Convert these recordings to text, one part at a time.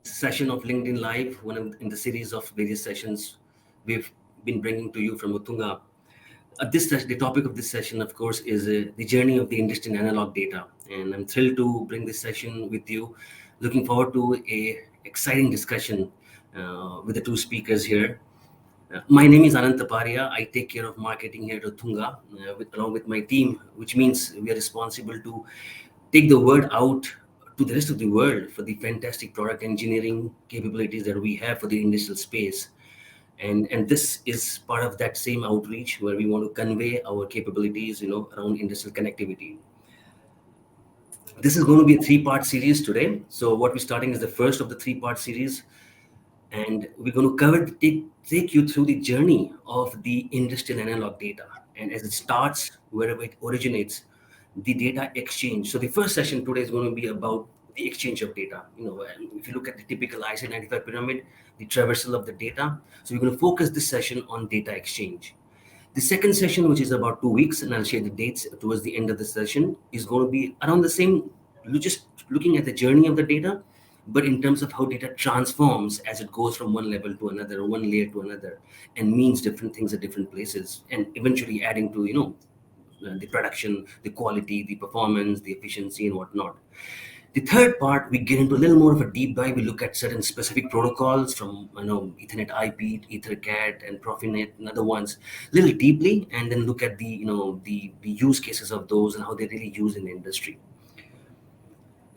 session of LinkedIn Live, in the series of various sessions we've been bringing to you from Utthunga. The topic of this session, of course, is the journey of the industry in analog data. And I'm thrilled to bring this session with you. Looking forward to a exciting discussion with the two speakers here. My name is Anant Taparia. I take care of marketing here at Utthunga along with my team, which means we are responsible to take the word out to the rest of the world for the fantastic product engineering capabilities that we have for the industrial space. And this is part of that same outreach where we want to convey our capabilities, around industrial connectivity. This is going to be a 3-part series today. So what we're starting is the first of the 3-part series. And we're going to take you through the journey of the industrial analog data. And as it starts, wherever it originates, the data exchange. So the first session today is going to be about the exchange of data. If you look at the typical IC95 pyramid, the traversal of the data. So we're going to focus this session on data exchange. The second session, which is about 2 weeks, and I'll share the dates towards the end of the session, is going to be around the same, just looking at the journey of the data, but in terms of how data transforms as it goes from one level to another, or one layer to another, and means different things at different places, and eventually adding to, the production, the quality, the performance, the efficiency, and whatnot. The third part, we get into a little more of a deep dive. We look at certain specific protocols from Ethernet IP, EtherCAT, and Profinet, and other ones, a little deeply, and then look at the use cases of those and how they're really used in the industry.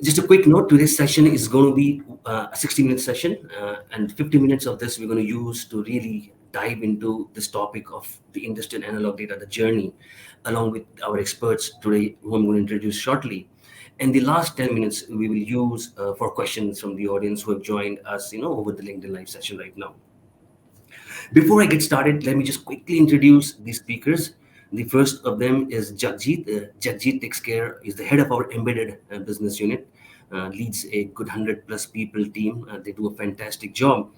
Just a quick note, today's session is going to be a 60-minute session, and 50 minutes of this we're going to use to really dive into this topic of the industrial analog data, the journey, along with our experts today, who I'm going to introduce shortly. And the last 10 minutes we will use for questions from the audience who have joined us, over the LinkedIn Live session right now. Before I get started, let me just quickly introduce the speakers. The first of them is Jegajith. Jegajith is the head of our embedded business unit, leads a good 100+ people team. They do a fantastic job.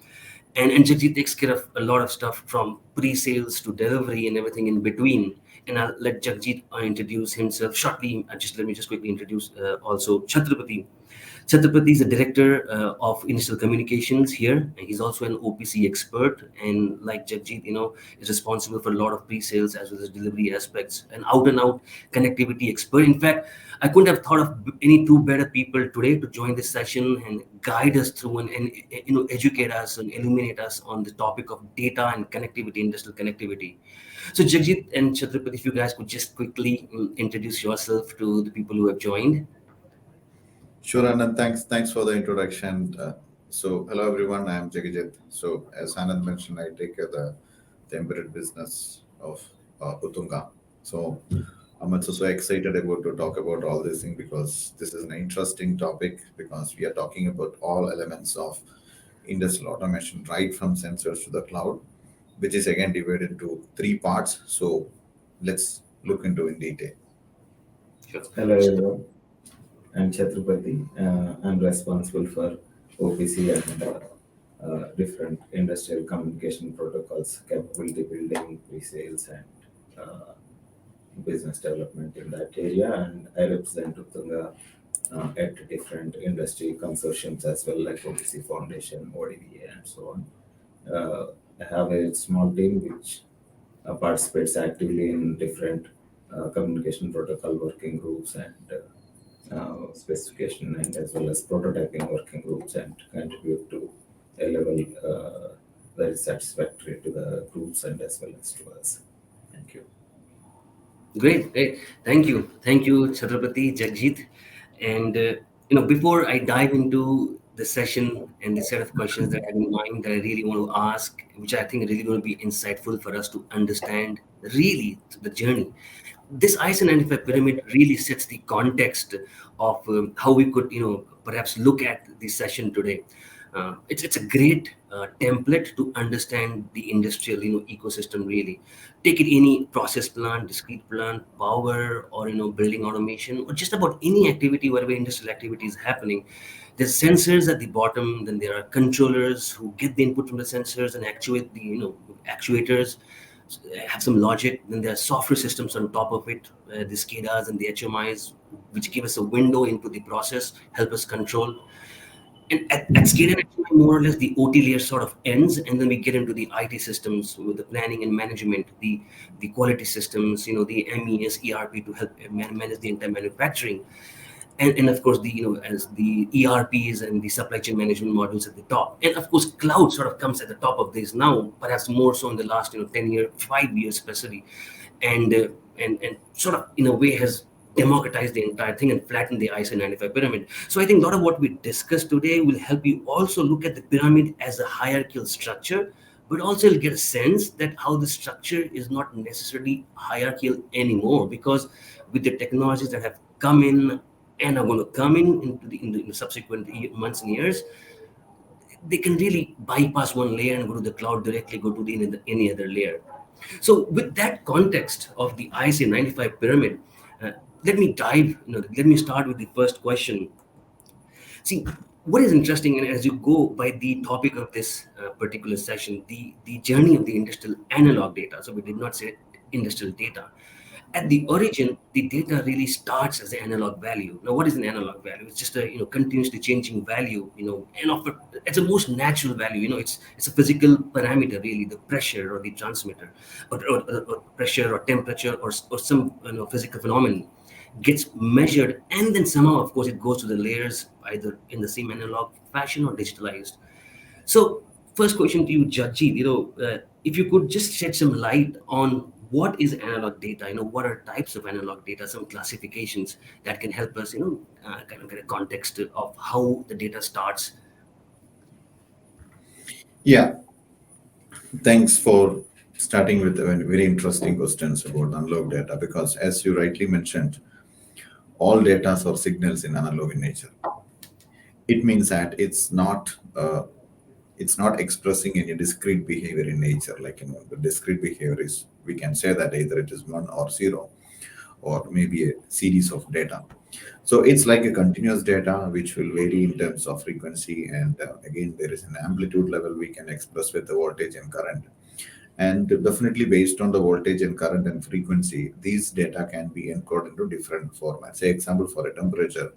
And Jegajith takes care of a lot of stuff from pre-sales to delivery and everything in between. And I'll let Jegajith introduce himself shortly. Let me just quickly introduce also Chatrapathi. Chatrapathi is the director of industrial communications here, and he's also an OPC expert. And like Jegajith, is responsible for a lot of pre-sales as well as delivery aspects, and out-and-out connectivity expert. In fact, I couldn't have thought of any two better people today to join this session and guide us through and educate us and illuminate us on the topic of data and connectivity, industrial connectivity. So Jegajith and Chatrapathi, if you guys could just quickly introduce yourself to the people who have joined. Sure, Anand. Thanks for the introduction. So hello everyone, I am Jegajith. So as Anand mentioned, I take care of the embedded business of Utthunga. So I'm also so excited about to talk about all this thing, because this is an interesting topic, because we are talking about all elements of industrial automation, right from sensors to the cloud, which is again divided into 3 parts. So let's look into in detail. Sure. Hello everyone, I'm Chatrapathi. I'm responsible for OPC and different industrial communication protocols, capability building, pre-sales, and business development in that area. And I represent Utthunga at different industry consortiums as well, like OPC Foundation, ODVA, and so on. I have a small team which participates actively in different communication protocol working groups and specification, and as well as prototyping working groups, and contribute to a level very satisfactory to the groups and as well as to us. Thank you. Great. Thank you, Chatrapathi, Jegajith. And before I dive into the session and the set of questions that I have in mind that I really want to ask, which I think are really going to be insightful for us to understand really the journey. This IC95 pyramid really sets the context of how we could, perhaps look at the session today. It's a great template to understand the industrial, ecosystem really. Take it any process plant, discrete plant, power, or building automation, or just about any activity, whatever industrial activity is happening. There's sensors at the bottom, then there are controllers who get the input from the sensors and actuate the actuators, have some logic. Then there are software systems on top of it, the SCADAs and the HMIs, which give us a window into the process, help us control. And at SCADA, more or less the OT layer sort of ends, and then we get into the IT systems with the planning and management, the quality systems, the MES, ERP to help manage the entire manufacturing, and of course as the ERPs and the supply chain management modules at the top, and of course cloud sort of comes at the top of this now, perhaps more so in the last 10 years, 5 years especially, and and sort of in a way has democratized the entire thing and flattened the ISO 95 pyramid. So I think a lot of what we discussed today will help you also look at the pyramid as a hierarchical structure, but also you'll get a sense that how the structure is not necessarily hierarchical anymore, because with the technologies that have come in and are going to come in the subsequent months and years, they can really bypass one layer and go to the cloud directly, go to any other layer. So with that context of the ISA 95 pyramid, uh, let me start with the first question. See, what is interesting, and as you go by the topic of this particular session, the journey of the industrial analog data. So we did not say industrial data. At the origin, the data really starts as an analog value. Now, what is an analog value? It's just a continuously changing value. And it's a most natural value. It's a physical parameter, really, the pressure or the transmitter, or pressure or temperature or some physical phenomenon gets measured, and then somehow, of course, it goes to the layers either in the same analog fashion or digitalized. So, first question to you, Jagjeet, if you could just shed some light on what is analog data, what are types of analog data, some classifications that can help us, kind of get a context of how the data starts. Yeah, thanks for starting with very interesting questions about analog data, because as you rightly mentioned, all data are signals in analog in nature. It means that it's not expressing any discrete behavior in nature. Like the discrete behavior is, we can say that either it is 1 or 0, or maybe a series of data. So it's like a continuous data which will vary in terms of frequency, and again there is an amplitude level we can express with the voltage and current. And definitely based on the voltage and current and frequency, these data can be encoded into different formats. Say example, for a temperature,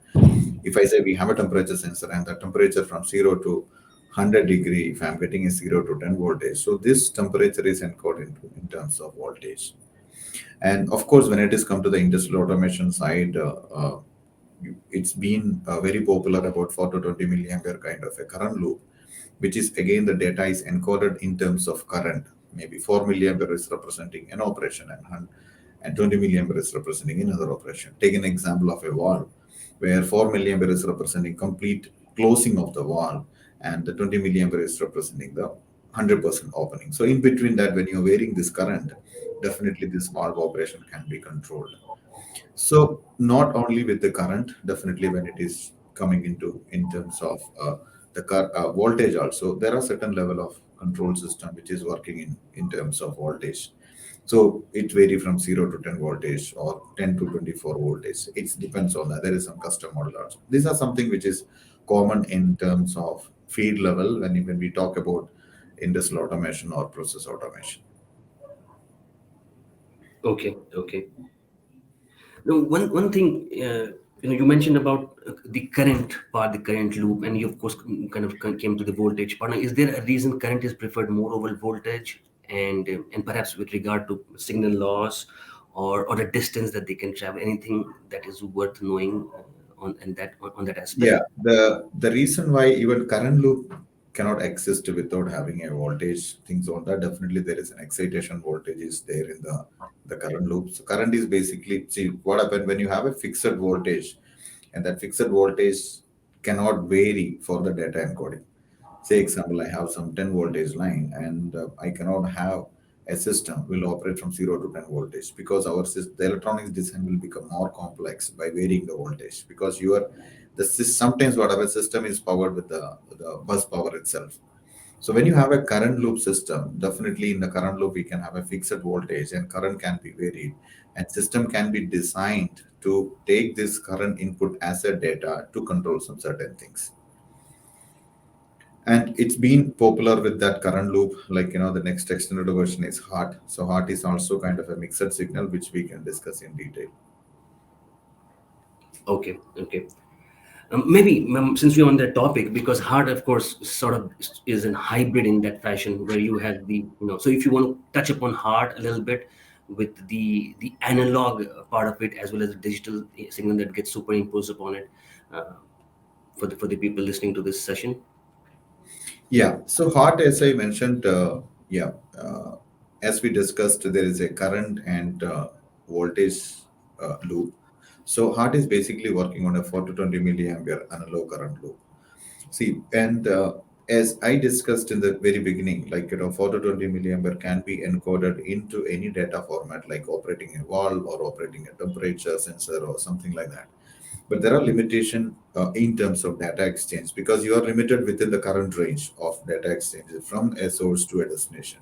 if I say we have a temperature sensor and the temperature from 0 to 100 degree, if I'm getting a 0 to 10 voltage, so this temperature is encoded in terms of voltage. And of course, when it is come to the industrial automation side, it's been very popular about 4 to 20 milliampere kind of a current loop, which is again the data is encoded in terms of current. Maybe 4 milliampere is representing an operation, and 20 milliampere is representing another operation. Take an example of a valve where 4 milliampere is representing complete closing of the valve, and the 20 milliampere is representing the 100% opening. So in between that, when you're varying this current, definitely this valve operation can be controlled. So not only with the current, definitely when it is coming into in terms of voltage also, there are certain level of control system which is working in terms of voltage. So it vary from 0 to 10 voltage or 10 to 24 voltage. It depends on that. There is some custom model also. These are something which is common in terms of feed level when we talk about industrial automation or process automation. Okay. Now, one thing, you mentioned about the current part, the current loop, and you of course kind of came to the voltage part. Now, is there a reason current is preferred more over voltage, and perhaps with regard to signal loss or the distance that they can travel? Anything that is worth knowing on that aspect? Yeah, the reason why even current loop cannot exist without having a voltage, things on that, definitely there is an excitation voltage is there in the current loop. So current is basically, see what happens when you have a fixed voltage, and that fixed voltage cannot vary for the data encoding. Say example, I have some 10 voltage line, and I cannot have a system will operate from 0 to 10 voltage, because the electronics design will become more complex by varying the voltage, because sometimes whatever system is powered with the bus power itself. So when you have a current loop system, definitely in the current loop we can have a fixed voltage and current can be varied, and system can be designed to take this current input as a data to control some certain things. And it's been popular with that current loop, like the next extended version is HART. So HART is also kind of a mixed signal which we can discuss in detail. Okay. Since we're on that topic, because HART, of course, sort of is a hybrid in that fashion, where you have so if you want to touch upon HART a little bit with the analog part of it, as well as the digital signal that gets superimposed upon it, uh, for the people listening to this session. Yeah. So HART, as I mentioned, yeah, uh, as we discussed, there is a current and voltage loop. So HART is basically working on a 4 to 20 milliampere analog current loop. See, and as I discussed in the very beginning, 4 to 20 milliampere can be encoded into any data format, like operating a valve or operating a temperature sensor or something like that. But there are limitations in terms of data exchange, because you are limited within the current range of data exchange from a source to a destination.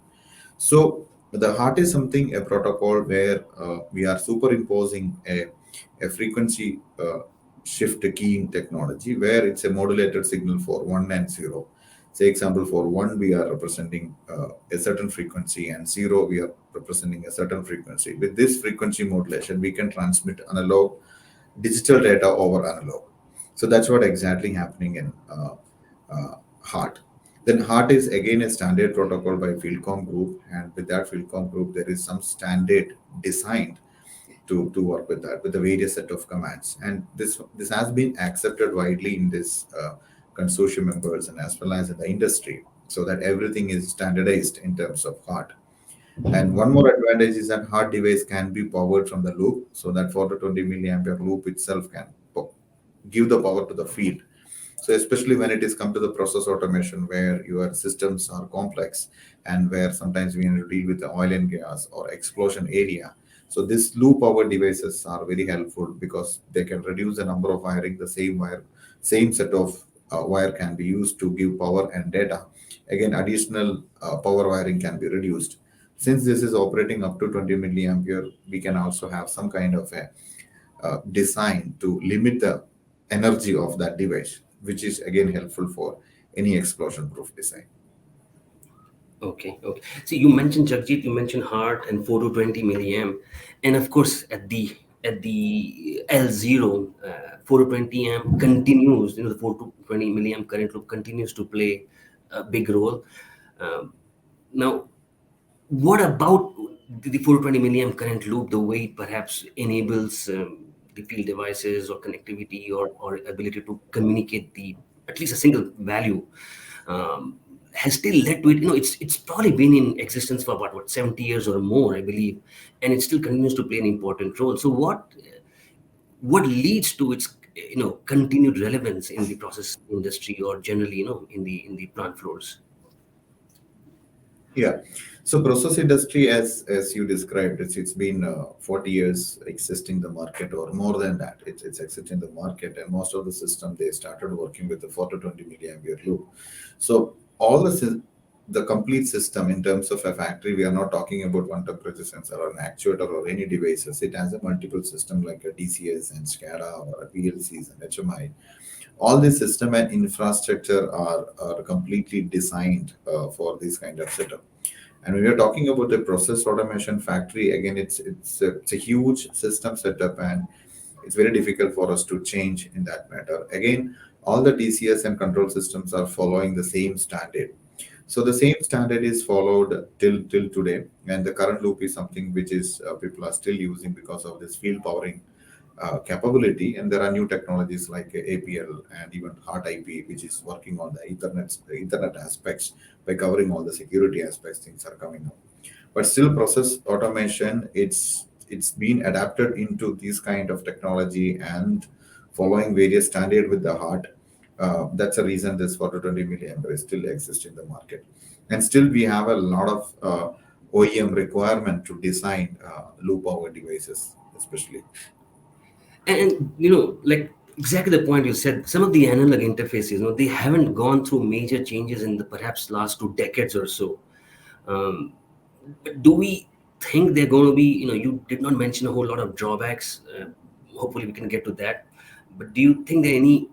So the HART is something, a protocol where we are superimposing a frequency shift keying technology, where it's a modulated signal for 1 and 0. Say example, for 1 we are representing a certain frequency, and 0 we are representing a certain frequency. With this frequency modulation, we can transmit analog digital data over analog. So that's what exactly happening in HART. Then HART is again a standard protocol by Fieldcom group, and with that Fieldcom group, there is some standard designed to work with that, with the various set of commands. And this has been accepted widely in this consortium members and as well as in the industry, so that everything is standardized in terms of HART. And one more advantage is that HART device can be powered from the loop, so that 4 to 20 milliampere loop itself can give the power to the field. So especially when it is come to the process automation, where your systems are complex and where sometimes we need to deal with the oil and gas or explosion area. So this loop power devices are very helpful, because they can reduce the number of wiring. The same wire, same set of wire can be used to give power and data. Again, additional power wiring can be reduced. Since this is operating up to 20 milliampere, we can also have some kind of a design to limit the energy of that device, which is again helpful for any explosion proof design. Okay, okay. See, you mentioned Jagjeet, you mentioned HART and 4 to 20 milliamp, and of course at the L0, 4 to 20 amp continues. The 4 to 20 milliamp current loop continues to play a big role. Um, Now, what about the 420 milliamp current loop, the way it perhaps enables the field devices or connectivity, or ability to communicate the at least a single value, um, has still led to it. It's probably been in existence for about 70 years or more, I believe, and it still continues to play an important role. So what leads to its continued relevance in the process industry, or generally in the plant floors? Yeah. So process industry, as you described, it's been 40 years existing the market, or more than that. It's existing the market, and most of the system, they started working with the 4 to 20 milliampere loop. So all the complete system in terms of a factory, we are not talking about one temperature sensor or an actuator or any devices. It has a multiple system like a DCS and SCADA or a PLCs and HMI. All the system and infrastructure are completely designed for this kind of setup. And when we are talking about the process automation factory, again, it's a huge system setup, and it's very difficult for us to change in that matter. Again, all the DCS and control systems are following the same standard. So the same standard is followed till today, and the current loop is something which is people are still using because of this field powering capability. And there are new technologies like APL and even HART IP, which is working on the Ethernet aspects. By covering all the security aspects, things are coming up. But still, process automation, it's been adapted into this kind of technology and following various standard with the HART. That's a reason this 4 to 20 milliampere still exists in the market. And still, we have a lot of OEM requirement to design low power devices, especially. And like exactly the point you said, some of the analog interfaces, they haven't gone through major changes in the perhaps last 2 decades or so. Um, but do we think they're going to be, you did not mention a whole lot of drawbacks. Hopefully, we can get to that. But do you think there are any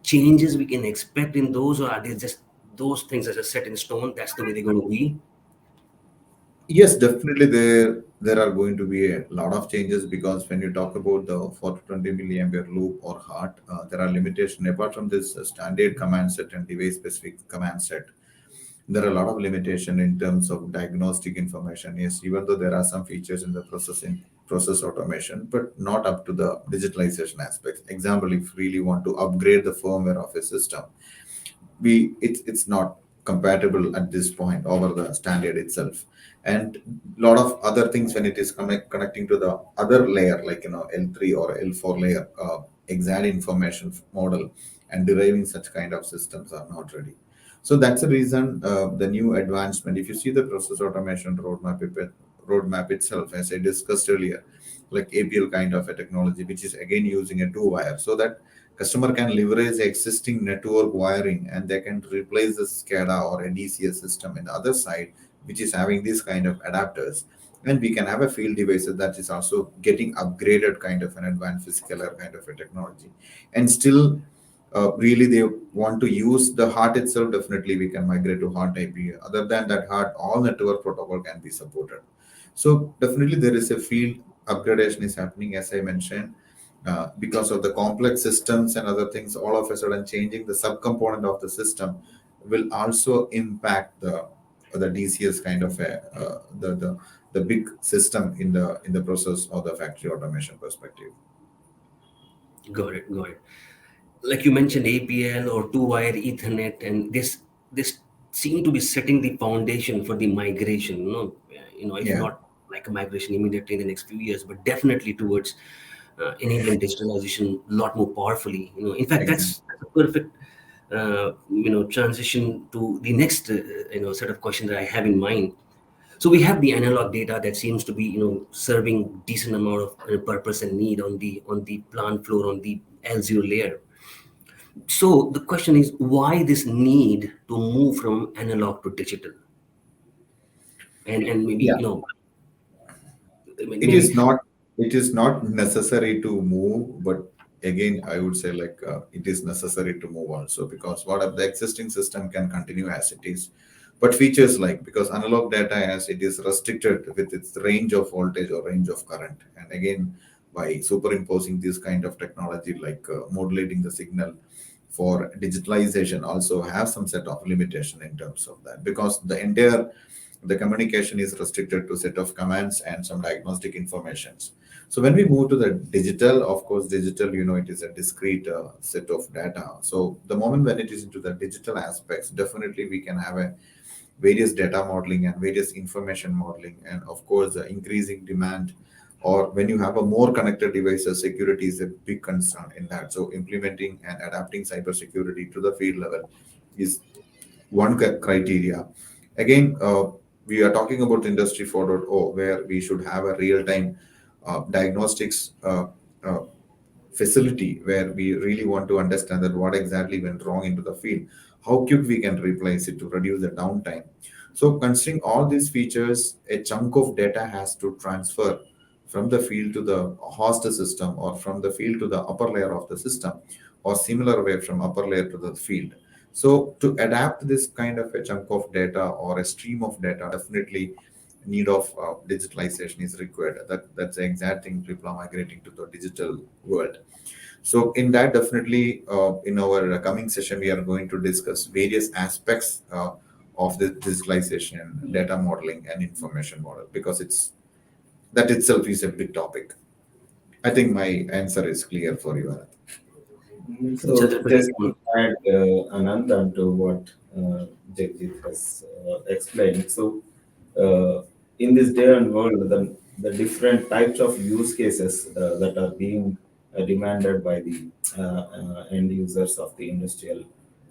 changes we can expect in those, or are they just those things that are set in stone? That's the way they're going to be? Yes, definitely. there are going to be a lot of changes, because when you talk about the 420 milliampere loop or HART, there are limitations. Apart from this standard command set and device specific command set, there are a lot of limitation in terms of diagnostic information. Yes, even though there are some features in the process automation, but not up to the digitalization aspects. Example, if you really want to upgrade the firmware of a system, it's not compatible at this point over the standard itself. And lot of other things when it is connecting to the other layer, like L3 or L4 layer, exact information model and deriving such kind of systems are not ready. So that's the reason the new advancement. If you see the process automation roadmap itself, as I discussed earlier, like APL kind of a technology, which is again using a two wire, so that customer can leverage the existing network wiring and they can replace the SCADA or a DCS system in the other side, which is having this kind of adapters. And we can have a field devices that is also getting upgraded kind of an advanced physical layer kind of a technology. And still, really they want to use the HART itself, definitely we can migrate to HART IP. Other than that HART, all network protocol can be supported. So definitely there is a field upgradation is happening, as I mentioned, because of the complex systems and other things. All of a sudden, changing the subcomponent of the system will also impact the DCS kind of a the big system in the process or the factory automation perspective. Got it, got it. Like you mentioned, APL or two-wire Ethernet, and this seem to be setting the foundation for the migration. If Yeah, not like a migration immediately in the next few years, but definitely towards enabling digitalization a lot more powerfully. In fact, exactly. that's a perfect transition to the next set of questions that I have in mind. So we have the analog data that seems to be serving decent amount of purpose and need on the plant floor on the L0 layer. So the question is, why this need to move from analog to digital? And maybe, Yeah. it is maybe not it is not necessary to move, but again I would say, like, it is necessary to move also, because what if the existing system can continue as it is, but features, like, because analog data, as it is restricted with its range of voltage or range of current, and again by superimposing this kind of technology, like modulating the signal for digitalization, also have some set of limitation in terms of that, because the communication is restricted to set of commands and some diagnostic informations. So when we move to the digital, of course, digital, it is a discrete set of data. So the moment when it is into the digital aspects, definitely we can have a various data modeling and various information modeling, and of course the increasing demand, or when you have a more connected devices, security is a big concern in that. So implementing and adapting cybersecurity to the field level is one criteria. Again, we are talking about Industry 4.0, where we should have a real-time diagnostics uh, facility, where we really want to understand that what exactly went wrong into the field, how quick we can replace it to reduce the downtime. So considering all these features, a chunk of data has to transfer from the field to the host system, or from the field to the upper layer of the system, or similar way from upper layer to the field. So to adapt this kind of a chunk of data or a stream of data, definitely need of digitalization is required. That's the exact thing people are migrating to the digital world. So in that, definitely in our coming session, we are going to discuss various aspects of the digitalization, data modeling, and information model, because it's that itself is a big topic. I think my answer is clear for you, Anand. So Chatrapathi, just to add Anand onto what Jegajith has explained. So in this day and world, the different types of use cases that are being demanded by the end users of the industrial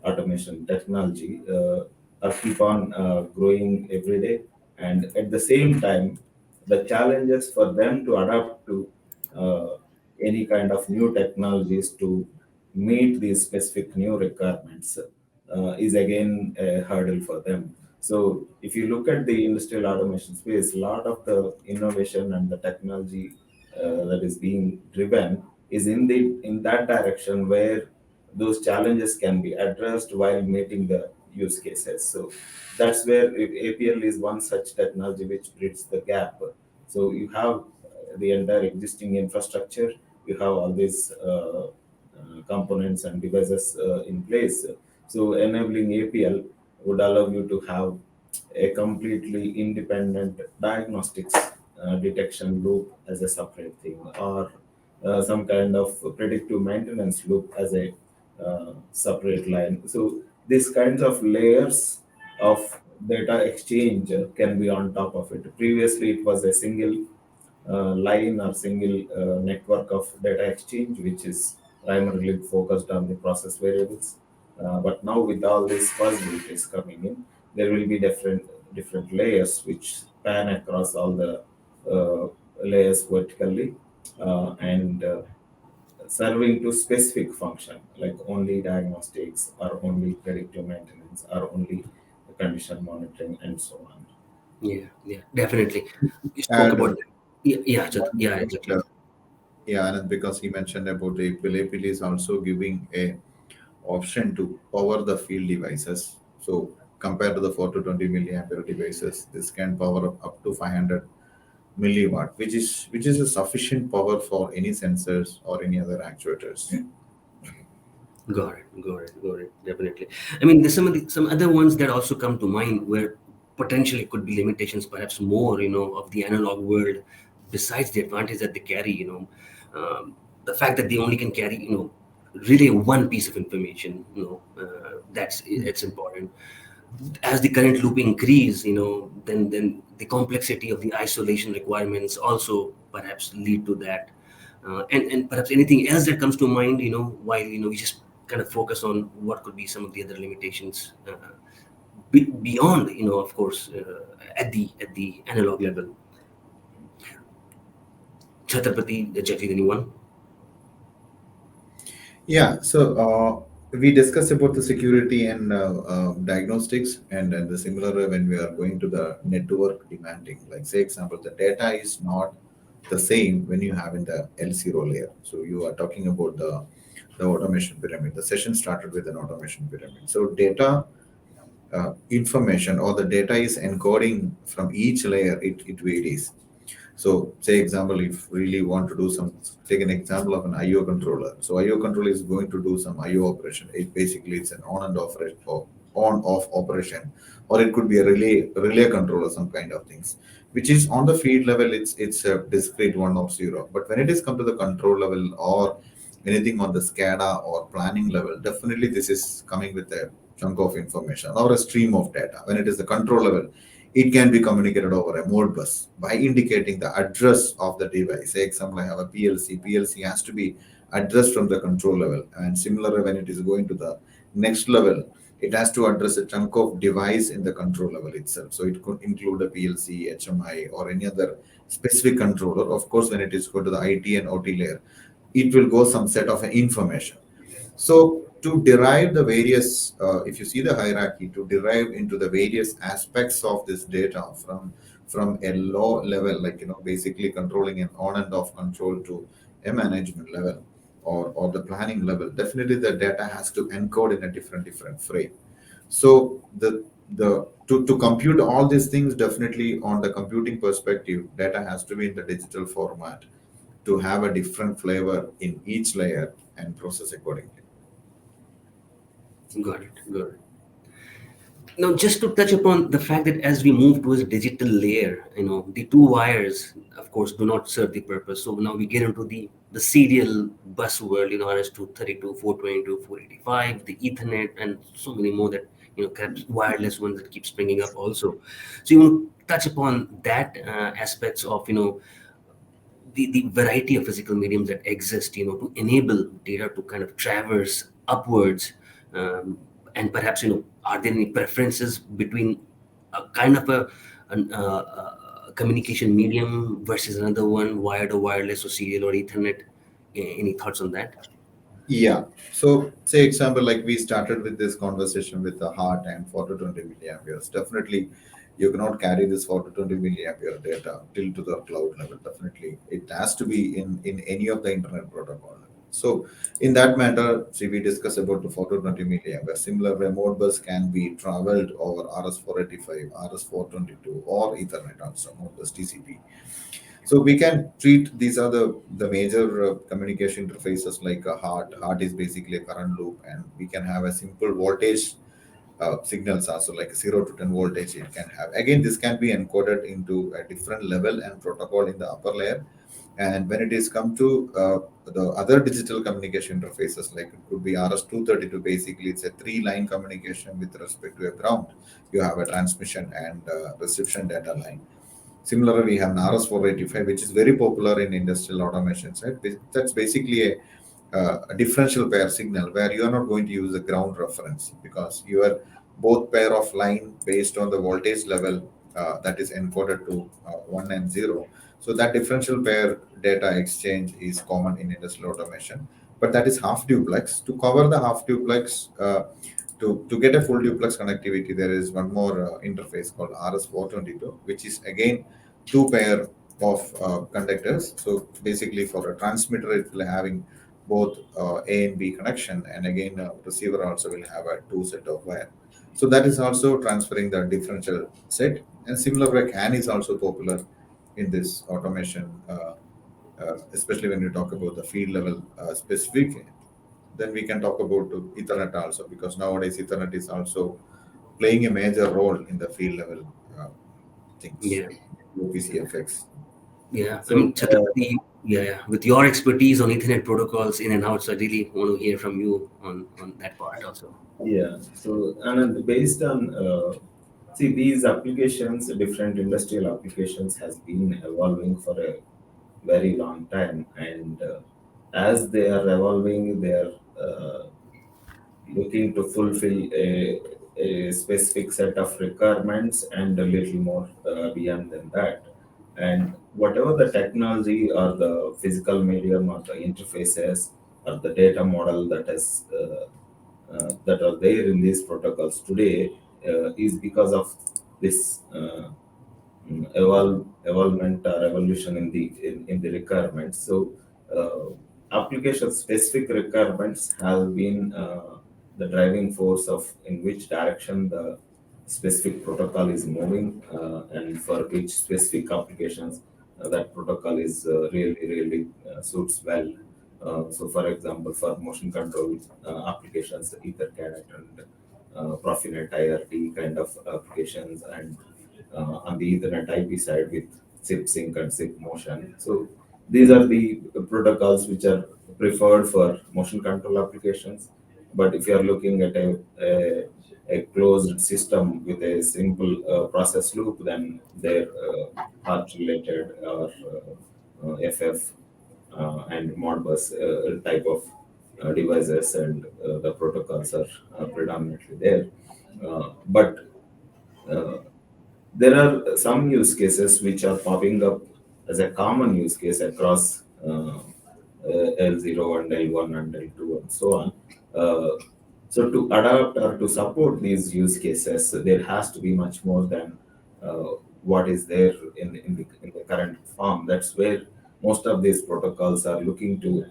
automation technology are keep on growing every day, and at the same time, the challenges for them to adapt to uh, any kind of new technologies to meet these specific new requirements is again a hurdle for them. So if you look at the industrial automation space, a lot of the innovation and the technology that is being driven is in that direction, where those challenges can be addressed while meeting the use cases. So that's where APL is one such technology which bridges the gap. So you have the entire existing infrastructure, you have all these components and devices in place. So enabling APL would allow you to have a completely independent diagnostics detection loop as a separate thing, or some kind of predictive maintenance loop as a separate line. So these kinds of layers of data exchange can be on top of it. Previously, it was a single line or single network of data exchange, which is primarily focused on the process variables. But now, with all these possibilities coming in, there will be different layers which span across all the layers vertically, and serving to specific function, like only diagnostics or only predictive maintenance or only condition monitoring and so on. Yeah, yeah, definitely. You spoke And about, yeah, yeah, one yeah, thing, exactly. yeah, and because he mentioned about the APL is also giving a option to power the field devices. So compared to the 4 to 20 milliampere devices, this can power up to 500 milliwatt, which is a sufficient power for any sensors or any other actuators. Got it, got it, got it. Definitely. I mean, there's some other ones that also come to mind where potentially could be limitations, perhaps more, of the analog world, besides the advantage that they carry. The fact that they only can carry, really one piece of information. That's it's important. As the current loop increase, then the complexity of the isolation requirements also perhaps lead to that. And perhaps anything else that comes to mind, while we just kind of focus on what could be some of the other limitations beyond, of course, at the analog level. Chatrapathi, Jeffrey, anyone? Yeah, so we discussed about the security and diagnostics, and the similar when we are going to the network demanding. Like, say, example, the data is not the same when you have in the L0 layer. So you are talking about the automation pyramid. The session started with an automation pyramid. So data information or the data is encoding from each layer. It varies. So, say example, if really want to do some, take an example of an IO controller. So, IO controller is going to do some IO operation. It basically it's an on and off or on off operation, or it could be a relay controller, some kind of things, which is on the field level. It's a discrete one or zero. But when it is come to the control level or anything on the SCADA or planning level, definitely this is coming with a chunk of information or a stream of data. When it is the control level, it can be communicated over a mode bus by indicating the address of the device. Say, example, I have a PLC. PLC has to be addressed from the control level. And similarly, when it is going to the next level, it has to address a chunk of device in the control level itself. So it could include a PLC, HMI, or any other specific controller. Of course, when it is going to the IT and OT layer, it will go some set of information. So to derive the various, if you see the hierarchy, to derive into the various aspects of this data from a low level, like basically controlling an on and off control to a management level or the planning level, definitely the data has to encode in a different frame. So to compute all these things, definitely on the computing perspective, data has to be in the digital format to have a different flavor in each layer and process accordingly. Got it, got it. Now, just to touch upon the fact that as we move towards a digital layer, the two wires, of course, do not serve the purpose. So now we get into the serial bus world, RS-232, 422, 485, the Ethernet, and so many more that, perhaps wireless ones that keep springing up also. So you want to touch upon that aspects of, the variety of physical mediums that exist, to enable data to kind of traverse upwards, and perhaps, are there any preferences between a kind of a communication medium versus another one, wired or wireless or serial or Ethernet? Any thoughts on that? Yeah. So, say example, like we started with this conversation with the HART and 4 to 20 milliamperes. Definitely, you cannot carry this 4 to 20 milliampere data till to the cloud level. Definitely, it has to be in any of the internet protocol. So in that matter, see, we discussed about the 420 million, where similar remote bus can be traveled over RS485, RS422, or Ethernet also, Modbus TCP. So we can treat these are the major communication interfaces like a HART. HART is basically a current loop, and we can have a simple voltage signals also like 0 to 10 voltage it can have. Again, this can be encoded into a different level and protocol in the upper layer. And when it is come to the other digital communication interfaces, like it could be RS232, basically it's a three-line communication with respect to a ground. You have a transmission and reception data line. Similarly, we have an RS485, which is very popular in industrial automation side. That's basically a differential pair signal where you are not going to use a ground reference because your both pair of line based on the voltage level that is encoded to 1 and 0. So that differential pair data exchange is common in industrial automation, but that is half duplex. To cover the half duplex, to get a full duplex connectivity, there is one more interface called RS422, which is again two pair of conductors. So basically, for a transmitter, it will having both A and B connection, and again, receiver also will have a two set of wire. So that is also transferring the differential set. And similar way, CAN is also popular in this automation, especially when you talk about the field level specific. Then we can talk about Ethernet also, because nowadays Ethernet is also playing a major role in the field level things, Yeah. OPC effects. Yeah, I So mean, Chatrapathi, yeah, with your expertise on Ethernet protocols in and out, so I really want to hear from you on that part also. yeah, so and based on see these applications, different industrial applications has been evolving for a very long time, and as they are evolving, they are looking to fulfill a specific set of requirements and a little more beyond than that. And whatever the technology or the physical medium or the interfaces or the data model that are there in these protocols today is because of this evolvement or evolution in the requirements. So application specific requirements have been the driving force of in which direction the specific protocol is moving and for which specific applications that protocol is really suits well. So, for example, for motion control applications, EtherCAD and Profinet IRT kind of applications, and on the Ethernet IP side with SIP sync and SIP motion. So these are the protocols which are preferred for motion control applications. But if you are looking at a closed system with a simple process loop, then their HART related or FF and Modbus type of devices and the protocols are predominantly there. But uh, there are some use cases which are popping up as a common use case across L0 and L1 and L2 and so on. So to adapt or to support these use cases, there has to be much more than what is there in the current form. That's where most of these protocols are looking to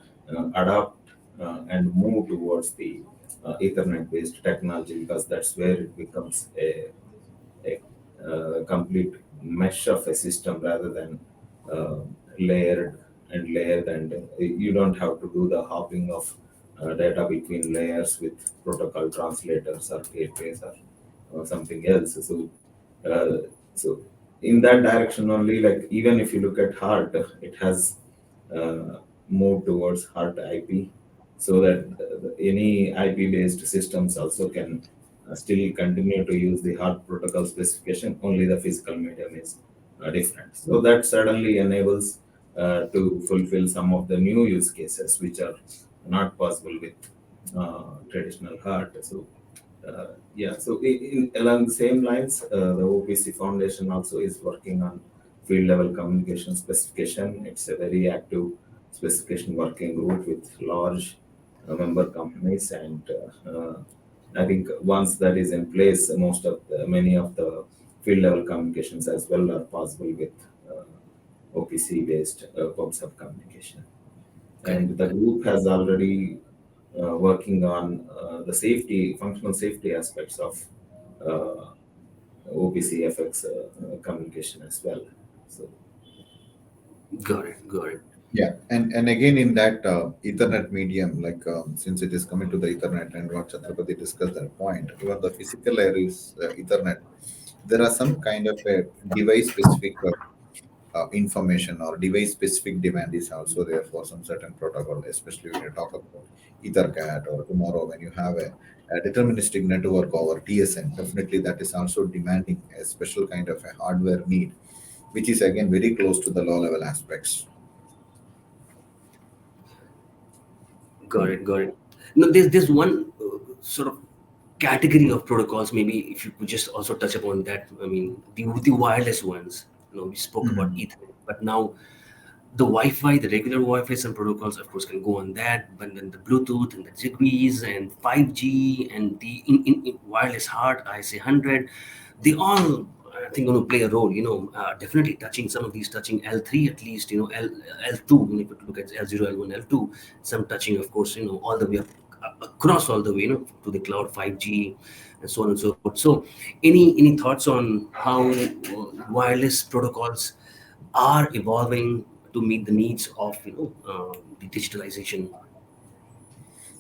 adapt and move towards the Ethernet-based technology, because that's where it becomes a complete mesh of a system rather than uh, layered and layered, and you don't have to do the hopping of data between layers with protocol translators or gateways or something else. So in that direction only, like even if you look at HART, it has moved towards HART IP, so that any IP based systems also can still continue to use the HART protocol specification, only the physical medium is different. So that certainly enables to fulfill some of the new use cases which are not possible with traditional HART. So yeah, so along the same lines, the OPC Foundation also is working on field level communication specification. It's a very active specification working group with large member companies, and I think once that is in place, many of the field level communications as well are possible with OPC based PubSub communication. Correct. and the group has already working on the safety, functional safety aspects of uh, OPC FX communication as well. So Got it. Got it. Yeah, and again in that Ethernet medium, like since it is coming to the Ethernet and what Chatrapathi discussed that point, even the physical layer is Ethernet. There are some kind of a device specific information or device specific demand is also there for some certain protocol, especially when you talk about Ethercat or tomorrow when you have a deterministic network over TSN. Definitely, that is also demanding a special kind of a hardware need, which is again very close to the low level aspects. Got it. Got it. No, there's one sort of category of protocols. Maybe if you could just also touch upon that. I mean, the wireless ones. We spoke about Mhm. Ethernet, but now the Wi-Fi, the regular Wi-Fi, some protocols, of course, can go on that. But then the Bluetooth and the Zigbee and 5G and the in wireless HART, IC100, they all, I think, going to play a role. Definitely touching some of these, touching L3 at least. L2. When you look at L0, L1, L2, some touching, of course, all the way up across all the way, to the cloud, 5G, and so on and so forth. So, any thoughts on how wireless protocols are evolving to meet the needs of the digitalization?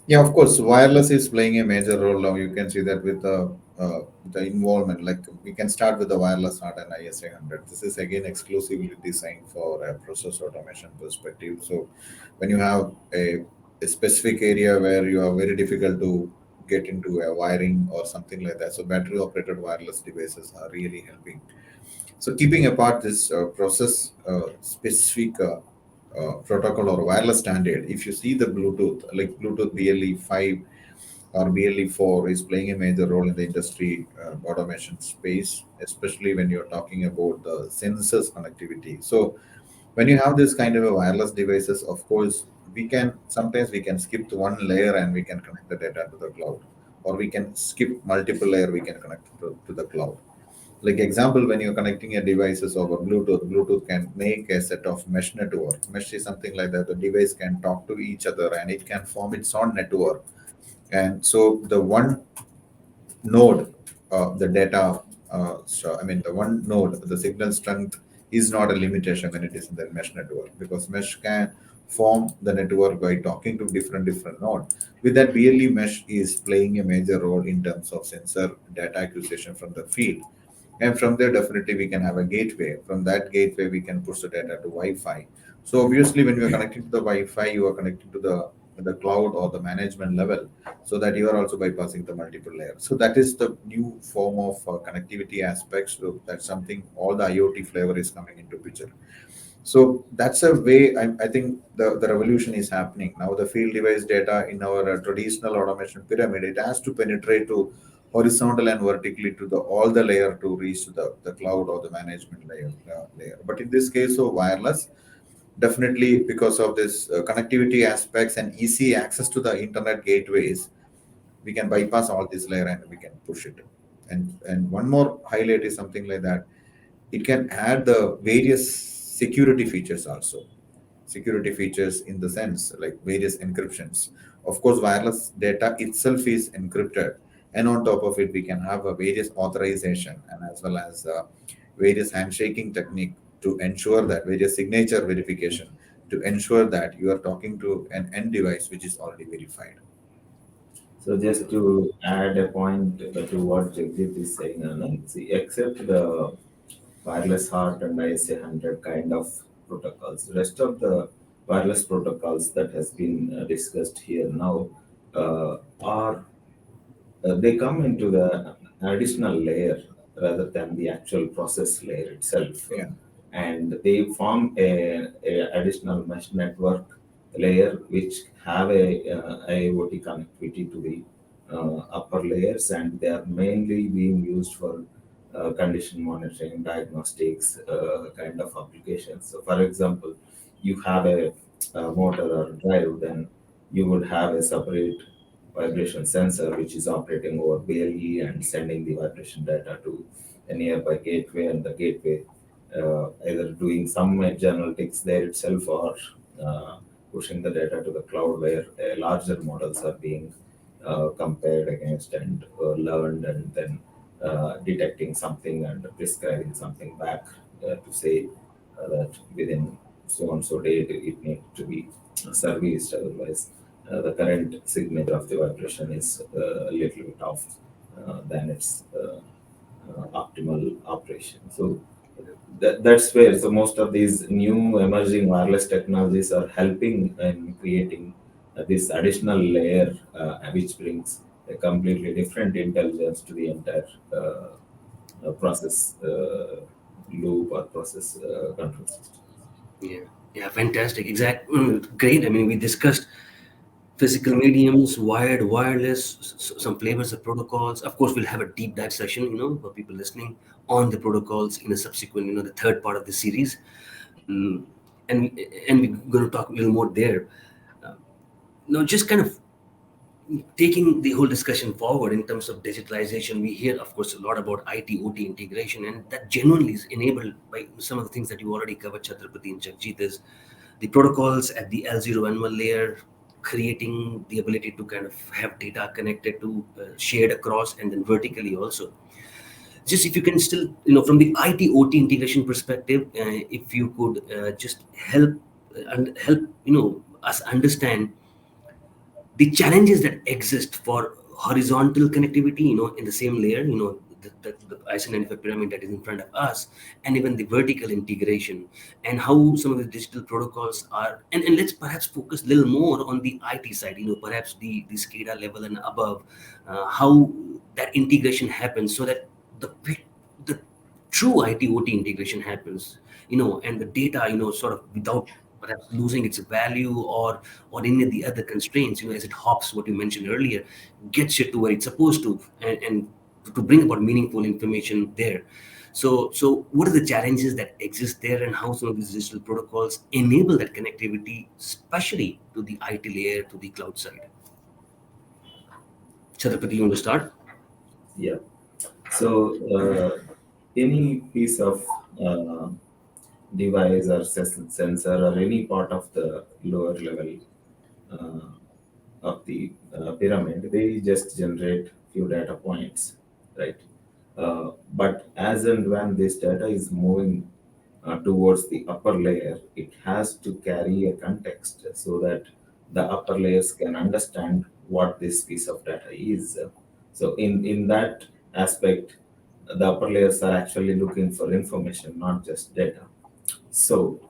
Yeah, of course, wireless is playing a major role now. You can see that with the involvement. Like we can start with the wireless HART and ISA 100. This is again exclusively designed for a process automation perspective. So when you have a specific area where you are very difficult to get into a wiring or something like that, so battery operated wireless devices are really helping. So keeping apart this process specific protocol or wireless standard, if you see the Bluetooth, like Bluetooth BLE 5 or BLE 4 is playing a major role in the industry automation space, especially when you're talking about the sensors connectivity. So when you have this kind of a wireless devices, of course, we can sometimes we can skip to one layer and we can connect the data to the cloud, or we can skip multiple layer, we can connect to the cloud. Like example, when you're connecting a devices over Bluetooth can make a set of mesh network. Mesh is something like that. The device can talk to each other and it can form its own network. And so the one node, the data, so I mean the one node, the signal strength is not a limitation when it is in the mesh network, because mesh can form the network by talking to different node. With that, BLE mesh is playing a major role in terms of sensor data acquisition from the field, and from there definitely we can have a gateway. From that gateway we can push the data to Wi-Fi. So obviously when you are connecting to the Wi-Fi, you are connecting to the cloud or the management level, so that you are also bypassing the multiple layers. So that is the new form of connectivity aspects. So that's something all the IoT flavor is coming into picture. So that's a way I think the revolution is happening. Now the field device data in our traditional automation pyramid, it has to penetrate to horizontal and vertically to the all the layer to reach to the cloud or the management layer. But in this case of wireless, definitely because of this connectivity aspects and easy access to the internet gateways, we can bypass all this layer and we can push it. And one more highlight is something like that, it can add the various security features also. Security features in the sense like various encryptions. Of course, wireless data itself is encrypted, and on top of it we can have a various authorization and as well as various handshaking technique to ensure that various signature verification to ensure that you are talking to an end device which is already verified. So just to add a point to what Jagdeep is saying, Anand, see, except the wireless HART and ISA 100 kind of protocols, rest of the wireless protocols that has been discussed here now are they come into the additional layer rather than the actual process layer itself, Yeah. and they form a additional mesh network layer which have a IoT connectivity to the upper layers, and they are mainly being used for condition monitoring, diagnostics kind of applications. So, for example, you have a motor or drive, then you would have a separate vibration sensor which is operating over BLE and sending the vibration data to a nearby gateway, and the gateway either doing some edge analytics there itself or uh, pushing the data to the cloud where larger models are being compared against and learned, and then detecting something and prescribing something back to say that within so and so date it needs to be serviced. Otherwise, the current signature of the vibration is a little bit off than its optimal operation. So that's where, so most of these new emerging wireless technologies are helping in creating this additional layer, which brings a completely different intelligence to the entire process loop or process control system. Yeah, fantastic. Great. I mean, we discussed physical mediums, wired, wireless, some flavors of protocols. Of course, we'll have a deep dive session, for people listening on the protocols in a subsequent, the third part of the series. Mm, and we're going to talk a little more there. Just kind of taking the whole discussion forward in terms of digitalization, we hear, of course, a lot about IT OT integration, and that genuinely is enabled by some of the things that you already covered, Chatrapathi and Jegajith, is the protocols at the L0 N1 layer, creating the ability to kind of have data connected to shared across and then vertically also. Just if you can still, from the IT OT integration perspective, if you could just help us understand the challenges that exist for horizontal connectivity, in the same layer, the IC95 pyramid that is in front of us, and even the vertical integration, and how some of the digital protocols are, and let's perhaps focus a little more on the IT side, perhaps the SCADA level and above, how that integration happens so that the true IT OT integration happens, and the data, sort of without perhaps losing its value or any of the other constraints, as it hops, what you mentioned earlier, gets it to where it's supposed to, and to bring about meaningful information there. So what are the challenges that exist there, and how some of these digital protocols enable that connectivity, especially to the IT layer, to the cloud side? Chatrapathi, you want to start? Yeah. So any piece of device or sensor or any part of the lower level uh, of the pyramid, they just generate few data points, right? But as and when this data is moving towards the upper layer, it has to carry a context so that the upper layers can understand what this piece of data is. So in that aspect, the upper layers are actually looking for information, not just data. So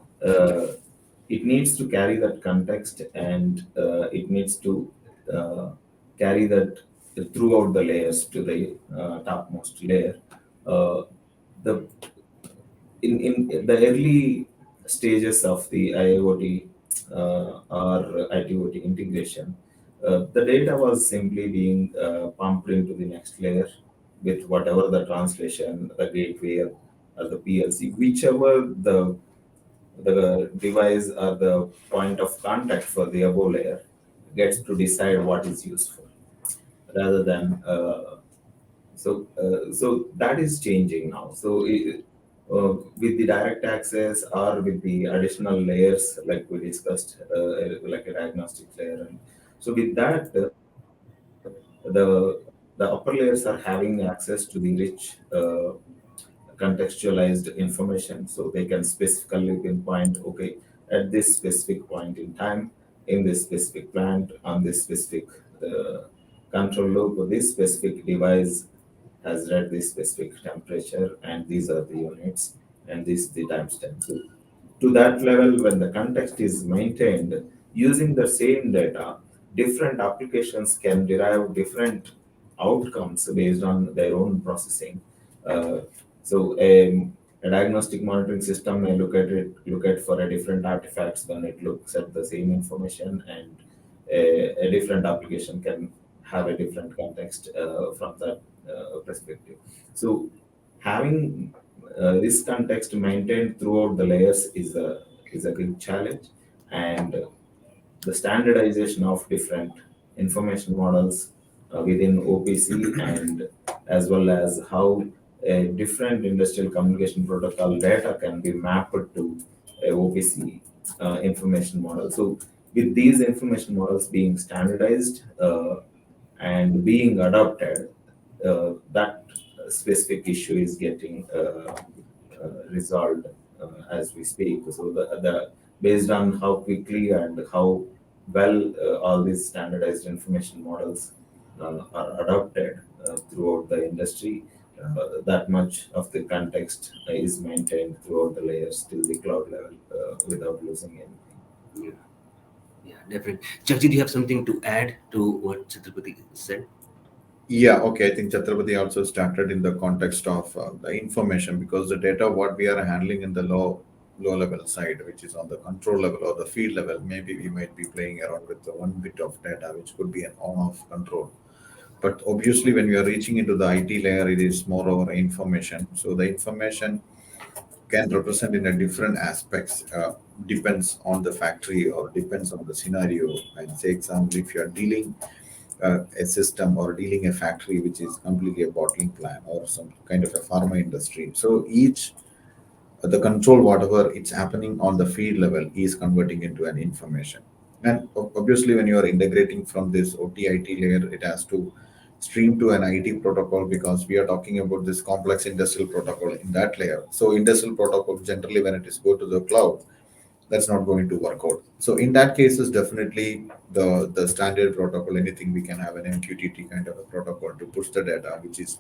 it needs to carry that context, and it needs to uh, carry that throughout the layers to the topmost layer. Uh, the in the early stages of the IoT or ITOT integration, the data was simply being pumped into the next layer with whatever the translation, the gateway, or the PLC, whichever the device or the point of contact for the above layer gets to decide what is useful, rather than so that is changing now. So with the direct access or with the additional layers like we discussed, like a diagnostic layer, and so with that, the the upper layers are having access to the rich contextualized information, so they can specifically pinpoint, okay, at this specific point in time, in this specific plant, on this specific uh, control loop, this specific device has read this specific temperature, and these are the units, and this is the timestamp. So to that level, when the context is maintained using the same data, different applications can derive different outcomes based on their own processing. Uh, so a diagnostic monitoring system may look at for a different artifacts when it looks at the same information, and a different application can have a different context from that perspective. So having this context maintained throughout the layers is a big challenge, and the standardization of different information models within OPC, and as well as how a different industrial communication protocol data can be mapped to a OPC information model. So with these information models being standardized and being adopted, that specific issue is getting resolved as we speak. So the based on how quickly and how well all these standardized information models are adopted throughout the industry, that much of the context is maintained throughout the layers till the cloud level without losing anything. Yeah, yeah, definitely. Jagji, do you have something to add to what Chatrapathi said? Yeah, okay. I think Chatrapathi also started in the context of the information, because the data what we are handling in the low level side, which is on the control level or the field level, maybe we might be playing around with the one bit of data, which could be an on-off control. But obviously, when we are reaching into the IT layer, it is more over information. So the information can represent in a different aspects, depends on the factory or depends on the scenario. I'd say example, if you are dealing a system or dealing a factory which is completely a bottling plant or some kind of a pharma industry, so each the control whatever it's happening on the field level is converting into an information. And obviously when you are integrating from this OT-IT layer, it has to stream to an IT protocol, because we are talking about this complex industrial protocol in that layer. So industrial protocol generally when it is go to the cloud, that's not going to work out. So in that case is definitely the standard protocol, anything we can have an MQTT kind of a protocol to push the data, which is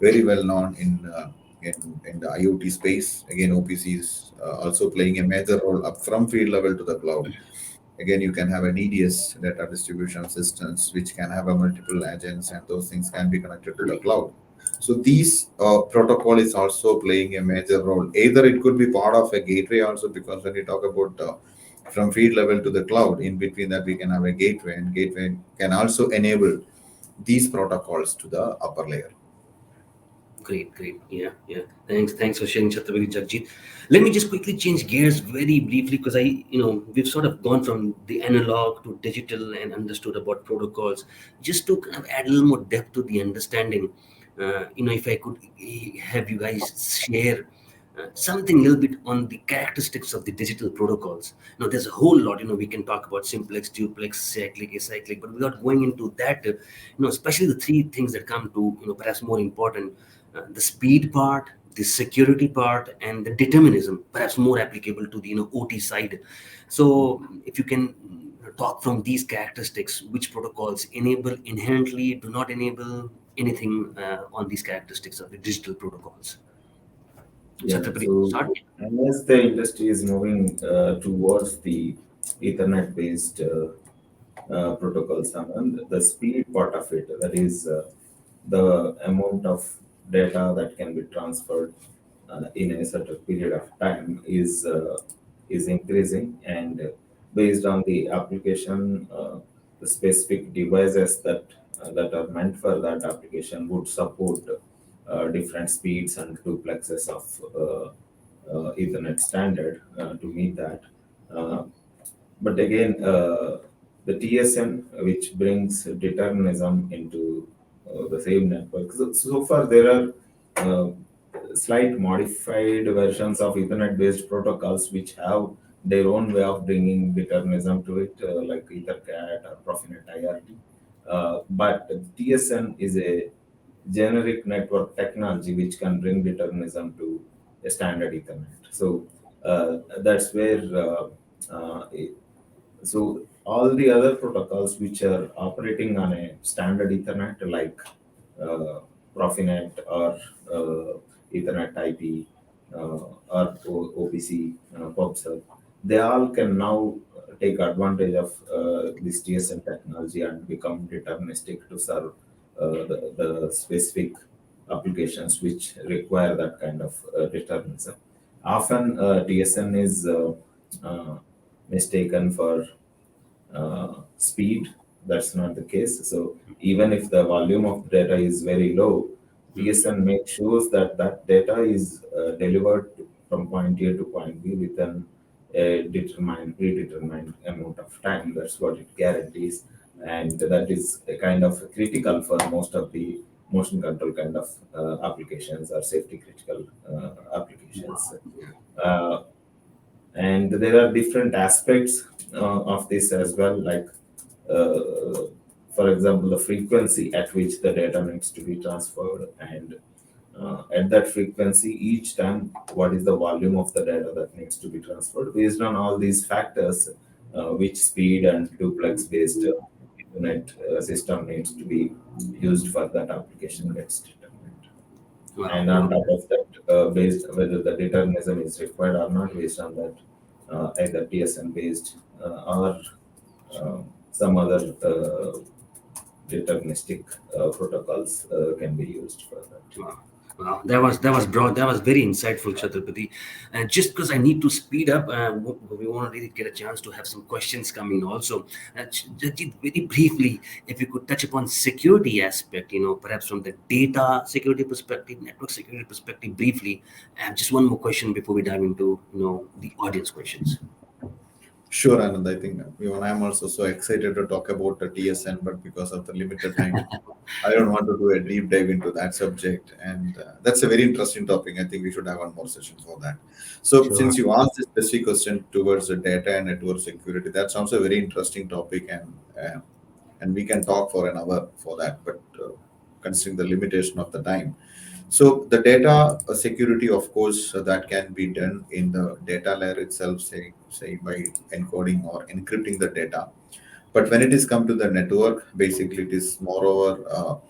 very well known in the IoT space. Again, OPC is also playing a major role up from field level to the cloud. Again, you can have an EDS, data distribution systems, which can have a multiple agents, and those things can be connected to the cloud. So these protocol is also playing a major role. Either it could be part of a gateway also, because when we talk about from field level to the cloud, in between that we can have a gateway, and gateway can also enable these protocols to the upper layer. Great, great. Yeah, yeah. Thanks for sharing, Chatrapathi, Jagjit. Let me just quickly change gears very briefly, because we've sort of gone from the analog to digital and understood about protocols. Just to kind of add a little more depth to the understanding, if I could have you guys share something a little bit on the characteristics of the digital protocols. Now, there's a whole lot, we can talk about simplex, duplex, cyclic, acyclic, but without going into that, especially the three things that come to, perhaps more important, the speed part, the security part, and the determinism, perhaps more applicable to the OT side. So if you can talk from these characteristics, which protocols enable inherently, do not enable anything on these characteristics of the digital protocols. Yeah, Chhatrapati, so start. as the industry is moving towards the Ethernet-based protocols, and the speed part of it, that is the amount of data that can be transferred in a certain period of time is increasing, and based on the application, the specific devices that are meant for that application would support different speeds and duplexes of Ethernet standard to meet that. Uh, but again, the TSN, which brings determinism into the same network. So far, there are uh, slight modified versions of Ethernet-based protocols which have their own way of bringing determinism to it, like EtherCAT or Profinet IRT. But TSN is a generic network technology which can bring determinism to a standard Ethernet. So that's where so all the other protocols which are operating on a standard Ethernet, like uh, Profinet or Ethernet IP or OPC PubSub, they all can now take advantage of this TSN technology and become deterministic to serve the specific applications which require that kind of determinism. Often TSN is mistaken for speed. That's not the case. So even if the volume of data is very low, TSN makes sure that that data is delivered from point A to point B within a predetermined amount of time. That's what it guarantees, and that is a kind of critical for most of the motion control kind of applications or safety critical applications. Uh, And there are different aspects of this as well, like uh, for example, the frequency at which the data needs to be transferred, and at that frequency, each time, what is the volume of the data that needs to be transferred. Based on all these factors, which speed and duplex based internet system needs to be used for that application gets determined. Wow, And on wow. top of that, based whether the determinism is required or not, based on that, either TSN based or some other deterministic protocols can be used for that. Wow. Wow, that was broad. That was very insightful, Chatrapathi. And just because I need to speed up, we want to really get a chance to have some questions coming also. Jagjeet, very briefly, if you could touch upon security aspect, perhaps from the data security perspective, network security perspective, briefly. And just one more question before we dive into the audience questions. Sure, Anand. I think even I'm also so excited to talk about the TSN, but because of the limited time, I don't want to do a deep dive into that subject. And that's a very interesting topic. I think we should have one more session for that. So, Sure. since you asked this specific question towards the data and network security, that sounds a very interesting topic, and we can talk for an hour for that. But considering the limitation of the time, so the data security, of course, that can be done in the data layer itself, say by encoding or encrypting the data. But when it is come to the network, basically it is moreover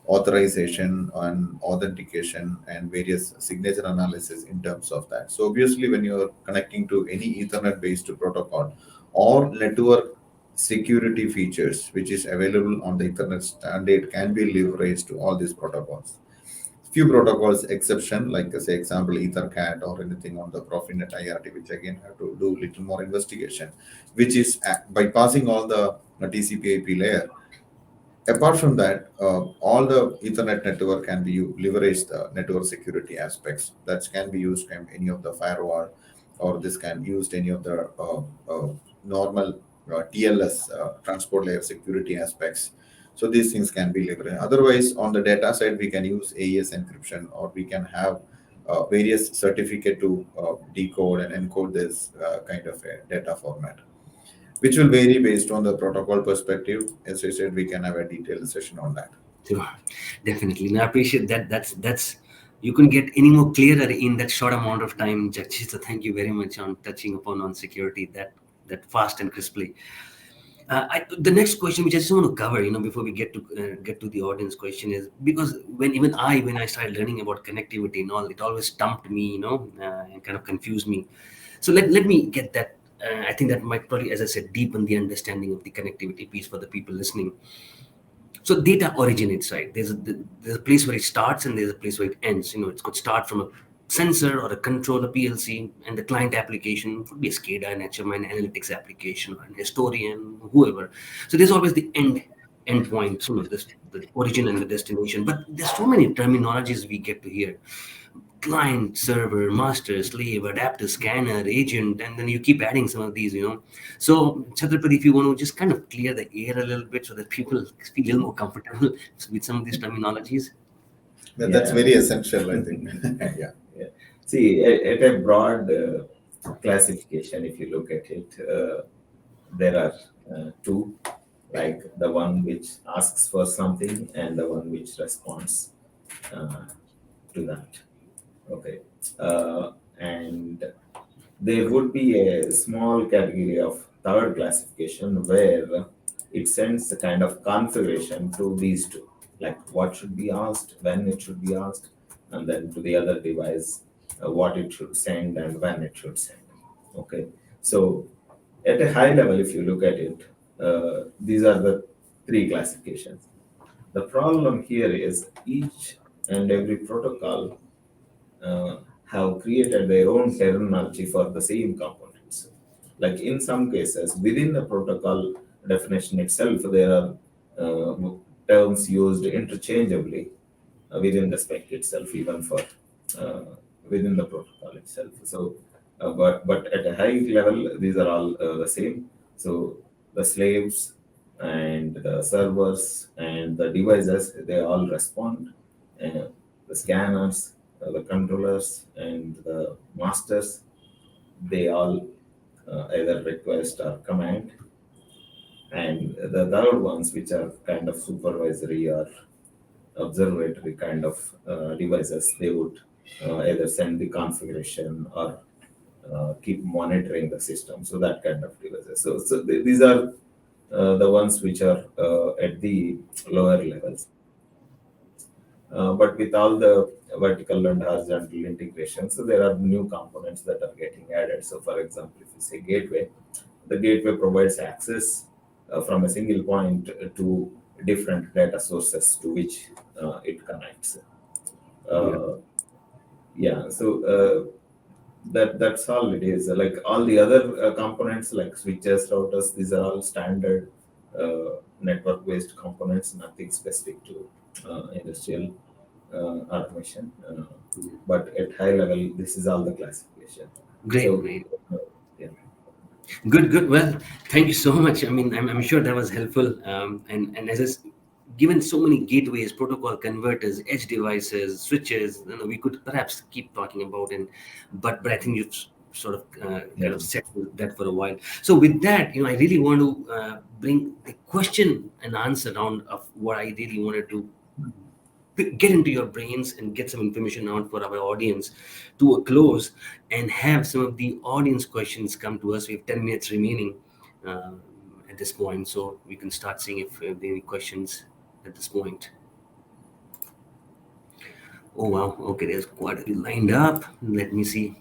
authorization and authentication and various signature analysis in terms of that. So obviously, when you are connecting to any Ethernet-based protocol or network security features, which is available on the Ethernet standard, can be leveraged to all these protocols. Few protocols exception, like say example EtherCAT or anything on the Profinet IRT, which again have to do little more investigation, which is bypassing all the TCP/IP layer. Apart from that, all the Ethernet network can be leverage the network security aspects. That can be used in any of the firewall, or this can used any of the normal TLS transport layer security aspects. So these things can be leveraged. Otherwise, on the data side, we can use AES encryption, or we can have various certificate to decode and encode this kind of a data format, which will vary based on the protocol perspective. As I said, we can have a detailed session on that. Sure, definitely. And I appreciate that. That's you couldn't get any more clearer in that short amount of time, Jagjeet. So thank you very much on touching upon on security that fast and crisply. The next question, which I just want to cover, before we get to the audience question, is because when I started learning about connectivity and all, it always stumped me, and kind of confused me. So let me get that. I think that might probably, as I said, deepen the understanding of the connectivity piece for the people listening. So data originates, right? There's a place where it starts and there's a place where it ends. It could start from a sensor or a controller PLC, and the client application could be a SCADA, an HMI, an analytics application, or an historian, whoever. So there's always the endpoint, this the origin and the destination. But there's so many terminologies we get to hear: client, server, master, slave, adapter, scanner, agent, and then you keep adding some of these. So, Chatrapathi, if you want to just kind of clear the air a little bit so that people feel a little more comfortable with some of these terminologies. That's Yeah. very essential, I think. Yeah. Yeah. See, at a broad classification, if you look at it, there are two, like the one which asks for something and the one which responds uh, to that. Okay. And there would be a small category of third classification where it sends a kind of configuration to these two, like what should be asked, when it should be asked, and then to the other device, what it should send and when it should send. Okay, so at a high level, if you look at it, these are the three classifications. The problem here is each and every protocol have created their own terminology for the same components. Like in some cases, within the protocol definition itself, there are terms used interchangeably within the spec itself, even for uh, within the protocol itself. So, but at a high level, these are all the same. So the slaves and the servers and the devices, they all respond. The scanners, the controllers, and the masters, they all either request or command. And the third ones, which are kind of supervisory or observatory kind of devices, they would either send the configuration or keep monitoring the system. So that kind of devices. These are the ones which are at the lower levels. But with all the vertical and horizontal integration, so there are new components that are getting added. So, for example, if you say gateway, the gateway provides access from a single point to different data sources to which it connects. Uh, yeah, so that's all it is. Like all the other components, like switches, routers, these are all standard network-based components, nothing specific to industrial automation. But at high level, this is all the classification. Great, So, great. yeah. Good, good. Well, thank you so much. I mean, I'm sure that was helpful. And as is, given so many gateways, protocol converters, edge devices, switches, we could perhaps keep talking about. But I think you've sort of kind of set that for a while. So with that, I really want to bring the question and answer round of what I really wanted to get into your brains and get some information out for our audience to a close and have some of the audience questions come to us. We have 10 minutes remaining at this point, so we can start seeing if there are any questions at this point. Oh wow, okay, there's quite a few lined up. Let me see.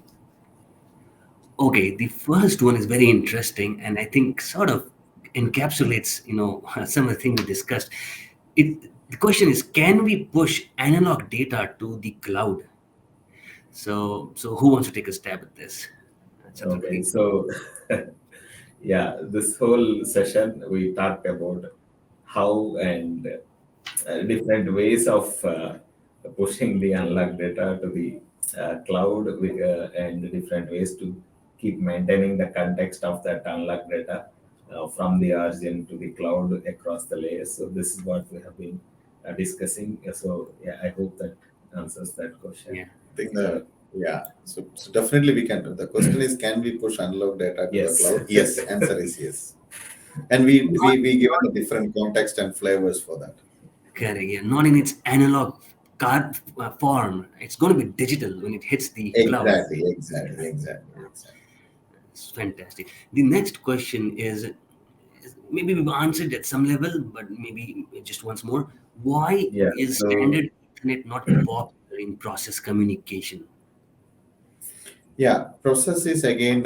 Okay, the first one is very interesting and I think sort of encapsulates some of the things we discussed. The question is, can we push analog data to the cloud? So who wants to take a stab at this? Okay, Chatrapathi. so yeah, this whole session we talked about how and different ways of pushing the analog data to the cloud and different ways to keep maintaining the context of that analog data from the origin to the cloud across the layers. So this is what we have been discussing. So yeah, I hope that answers that question. Yeah. I think so definitely we can. The question is, can we push analog data to Yes. the cloud? Yes, answer is yes. And we given the different context and flavors for that. Correct. Yeah. Not in its analog card form. It's going to be digital when it hits the cloud. Exactly. It's fantastic. The next question is maybe we've answered at some level, but maybe just once more. Why Yeah. is So standard Ethernet not popular in process communication? Yeah, process is again,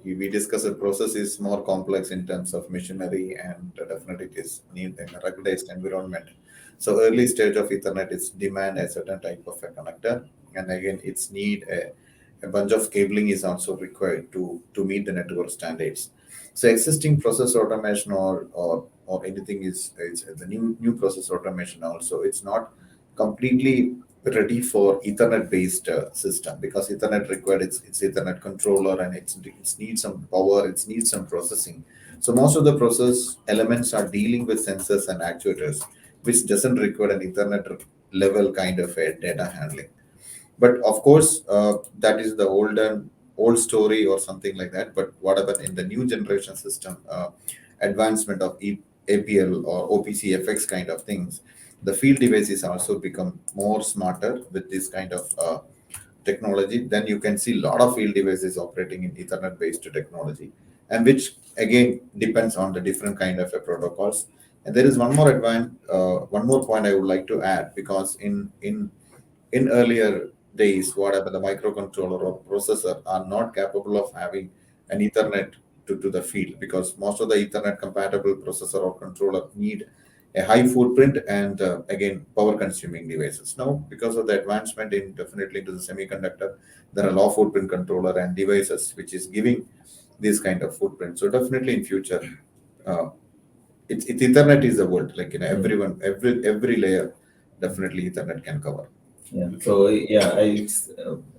we discussed that process is more complex in terms of machinery and definitely it is need in a ruggedized environment. So early stage of Ethernet is demand a certain type of a connector, and again it's need a bunch of cabling is also required to meet the network standards. So existing process automation or anything is the new process automation also. It's not completely ready for Ethernet based system because Ethernet required it's Ethernet controller and it's needs some power, it needs some processing. So most of the process elements are dealing with sensors and actuators, which doesn't require an Ethernet level kind of a data handling. But of course, that is the old story or something like that. But what about in the new generation system, advancement of APL or OPC FX kind of things, the field devices also become more smarter with this kind of technology. Then you can see a lot of field devices operating in Ethernet based technology, and which again depends on the different kind of protocols. And there is one more point I would like to add because in earlier days, whatever the microcontroller or processor are not capable of having an Ethernet to the field because most of the Ethernet compatible processor or controller need a high footprint and again power consuming devices. Now, because of the advancement in definitely into the semiconductor, there are low footprint controller and devices which is giving this kind of footprint. So definitely in future, uh, it's Ethernet is the world. Like everyone, every layer, definitely Ethernet can cover. yeah, so yeah, it's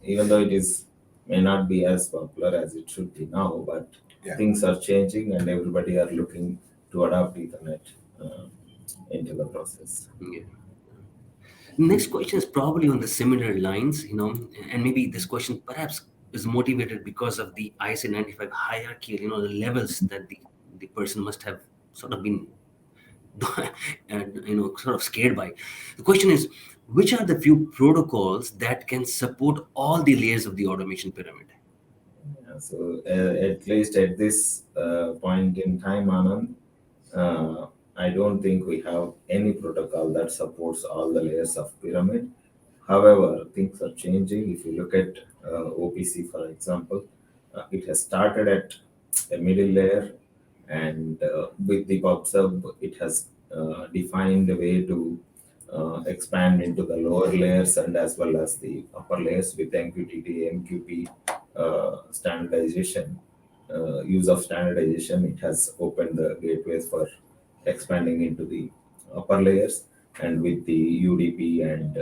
even though it is may not be as popular as it should be now, but Yeah. things are changing and everybody are looking to adopt Ethernet into the process. Yeah. Next question is probably on the similar lines, and maybe this question perhaps is motivated because of the ISA 95 hierarchy, the levels that the person must have sort of been and sort of scared by. The question is, which are the few protocols that can support all the layers of the automation pyramid? Yeah, so at least at this point in time, Anand, I don't think we have any protocol that supports all the layers of pyramid. However, things are changing. If you look at OPC, for example, it has started at a middle layer, and with the PubSub, it has defined a way to expand into the lower layers and as well as the upper layers with MQTT, MQP standardization. Use of standardization, it has opened the gateways for expanding into the upper layers, and with the UDP and